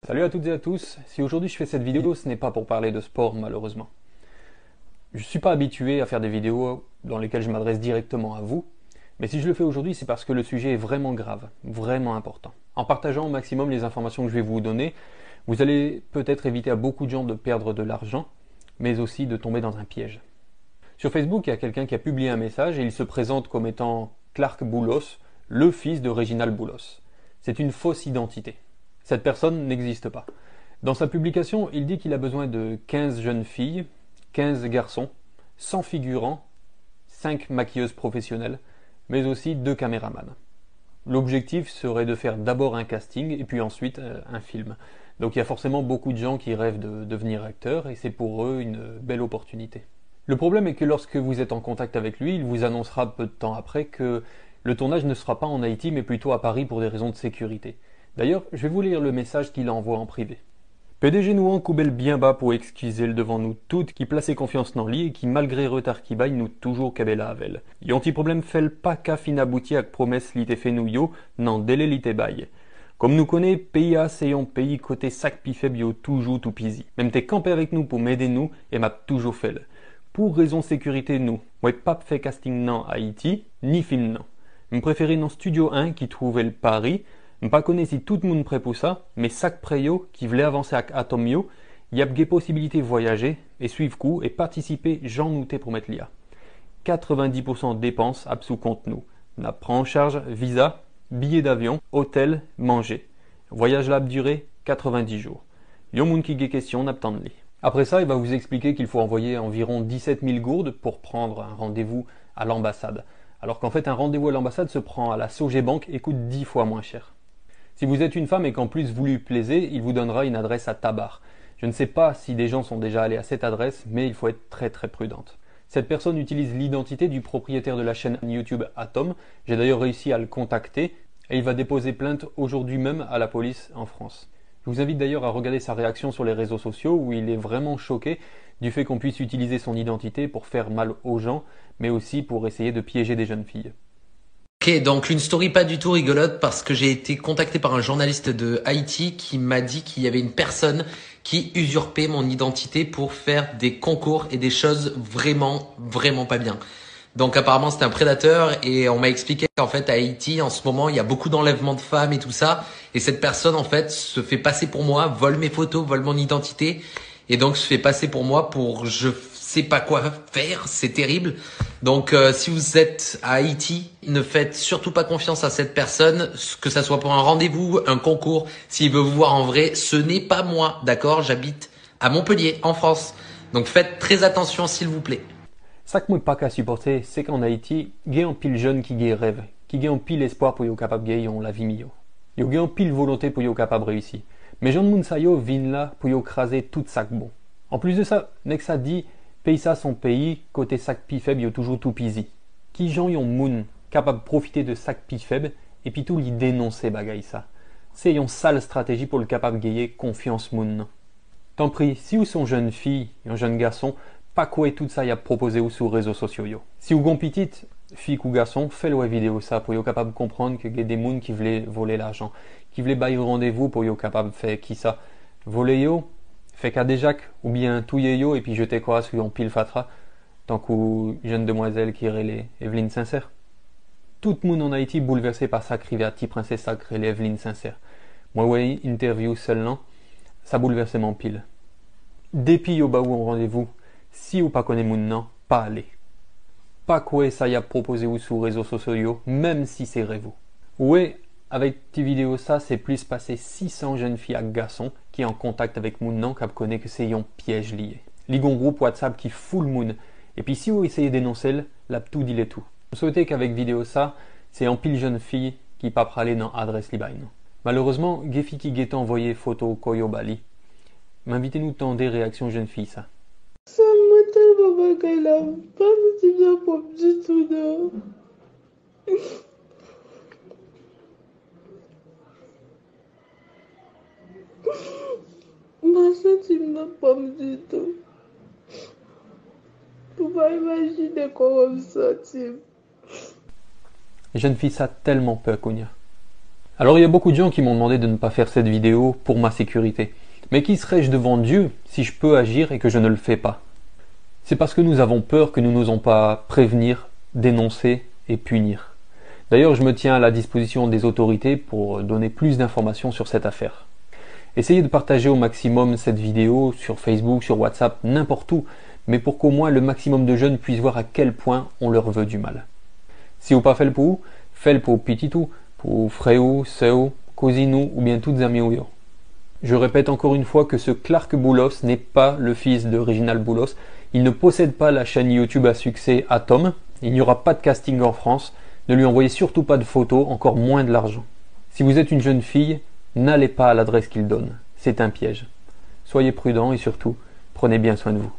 Salut à toutes et à tous, si aujourd'hui je fais cette vidéo, ce n'est pas pour parler de sport malheureusement. Je ne suis pas habitué à faire des vidéos dans lesquelles je m'adresse directement à vous, mais si je le fais aujourd'hui, c'est parce que le sujet est vraiment grave, vraiment important. En partageant au maximum les informations que je vais vous donner, vous allez peut-être éviter à beaucoup de gens de perdre de l'argent, mais aussi de tomber dans un piège. Sur Facebook, il y a quelqu'un qui a publié un message et il se présente comme étant Clark Boulos, le fils de Réginald Boulos. C'est une fausse identité. Cette personne n'existe pas. Dans sa publication, il dit qu'il a besoin de 15 jeunes filles, 15 garçons, 100 figurants, 5 maquilleuses professionnelles, mais aussi 2 caméramans. L'objectif serait de faire d'abord un casting et puis ensuite un film. Donc il y a forcément beaucoup de gens qui rêvent de devenir acteurs et c'est pour eux une belle opportunité. Le problème est que lorsque vous êtes en contact avec lui, il vous annoncera peu de temps après que le tournage ne sera pas en Haïti mais plutôt à Paris pour des raisons de sécurité. D'ailleurs, je vais vous lire le message qu'il envoie en privé. PDG nous coubelle bien bas pour excuser le devant nous toutes qui plaçait confiance dans lui et qui malgré retard qui baille nous toujours kabela avel. Yon ti problème fait pas qu'à fin abouti avec promesse li te fait nous yo, nan délai li te baille. Comme nous connaît, pays A c'est un pays côté sac pi faible yo toujours tout pisi. Même t'es campé avec nous pour m'aider nous et m'a toujours fait. Pour raison sécurité nous, moi pas fait casting nan Haïti, ni film nan. M'préférer dans Studio 1 qui trouvait le Paris. Je ne connais pas si tout le monde prêt pour ça, mais chaque préyo qui voulait avancer avec Atom Yo, il y a des possibilités de voyager et suivre coup et participer j'en nouté pour mettre l'IA. 90% de dépenses à sous compte nous. On prend en charge visa, billets d'avion, hôtel, manger. Voyage là durée 90 jours. Yon moun qui ait question n'attend de lui. Après ça, il va vous expliquer qu'il faut envoyer environ 17 000 gourdes pour prendre un rendez-vous à l'ambassade. Alors qu'en fait, un rendez-vous à l'ambassade se prend à la Sogebank et coûte 10 fois moins cher. Si vous êtes une femme et qu'en plus vous lui plaisez, il vous donnera une adresse à Tabar. Je ne sais pas si des gens sont déjà allés à cette adresse, mais il faut être très prudente. Cette personne utilise l'identité du propriétaire de la chaîne YouTube Atom. J'ai d'ailleurs réussi à le contacter et il va déposer plainte aujourd'hui même à la police en France. Je vous invite d'ailleurs à regarder sa réaction sur les réseaux sociaux où il est vraiment choqué du fait qu'on puisse utiliser son identité pour faire mal aux gens, mais aussi pour essayer de piéger des jeunes filles. Ok, donc une story pas du tout rigolote parce que j'ai été contacté par un journaliste de Haïti qui m'a dit qu'il y avait une personne qui usurpait mon identité pour faire des concours et des choses vraiment pas bien. Donc apparemment c'est un prédateur et on m'a expliqué qu'en fait à Haïti en ce moment il y a beaucoup d'enlèvements de femmes et tout ça et cette personne en fait se fait passer pour moi, vole mes photos, vole mon identité et donc se fait passer pour moi pour je sais pas quoi faire, c'est terrible. Donc si vous êtes à Haïti, ne faites surtout pas confiance à cette personne, que ça soit pour un rendez-vous, un concours, s'il veut vous voir en vrai, ce n'est pas moi, d'accord? J'habite à Montpellier, en France. Donc faites très attention s'il vous plaît. Ça que moi pas qu'à supporter, c'est qu'en Haïti, il y a un pile jeune qui a rêve, qui a un pile espoir pour être capable de gagner la vie mieux. Il y a un pile volonté pour être capable de réussir. Mais Jean moun sa yo vin là pour écraser tout sac bon. En plus de ça, nek ça dit pays ça son pays, côté sac pi faible, yo toujours tout pisi. Qui gens yon moun capable de profiter de sac pi faible et puis tout li dénoncer bagay ça. C'est une sale stratégie pour le capable de gagner confiance moun. Tant pis, si vous sont jeune fille, un jeune garçon, pas quoi tout ça y a proposé ou sur les réseaux sociaux yo. Si vous gon petite, fille ou garçon, faites-le vidéo ça pour être capable de comprendre que y a des moun qui voulaient voler l'argent, qui voulaient bailler rendez-vous pour être capable de faire qui ça. Voler yo, fait qu'à des jacques ou bien touiller yo et puis jeter quoi sur un pile fatra, tant qu'une jeune demoiselle qui relève Evelyne Sincère. Tout le monde en Haïti bouleversé par sa criviati princesse sacrée Evelyne Sincère. Moi ouais, interview seulement, ça bouleverse mon pile. Depuis au bas où on rendez-vous, si ou pas connaît moun nan, pas aller. Pas quoi ça y a proposé ou sur réseaux sociaux, même si c'est rêve. Ouais, avec tes vidéos ça, c'est plus passé 600 jeunes filles à garçons qui est en contact avec moun nan qui connaît que c'est un piège lié. Ligon groupe WhatsApp qui fout le moun. Et puis si vous essayez d'énoncer, la tout dit les tout. Vous souhaitez qu'avec vidéo ça, c'est un pile jeune fille qui pas praler dans adresse libaine. Malheureusement, Gefi qui guette envoyé photo Koyo Bali. M'invitez-nous tant des réactions jeunes filles ça. Ça m'a tellement bagay là, pas si bien pour du tout non. Ma senti m'a pas du tout. Faut pas imaginer comment me sentir. Les jeunes filles ça tellement peur qu'on y a. Alors il y a beaucoup de gens qui m'ont demandé de ne pas faire cette vidéo pour ma sécurité. Mais qui serais-je devant Dieu si je peux agir et que je ne le fais pas? C'est parce que nous avons peur que nous n'osons pas prévenir, dénoncer et punir. D'ailleurs, je me tiens à la disposition des autorités pour donner plus d'informations sur cette affaire. Essayez de partager au maximum cette vidéo sur Facebook, sur WhatsApp, n'importe où, mais pour qu'au moins le maximum de jeunes puissent voir à quel point on leur veut du mal. Si vous pas fait le pour pititou, pour frère, sœur, cousine ou bien toutes amies ou yo. Je répète encore une fois que ce Clark Boulos n'est pas le fils de Reginald Boulos. Il ne possède pas la chaîne YouTube à succès Atom. Il n'y aura pas de casting en France. Ne lui envoyez surtout pas de photos, encore moins de l'argent. Si vous êtes une jeune fille, n'allez pas à l'adresse qu'il donne. C'est un piège. Soyez prudents et surtout, prenez bien soin de vous.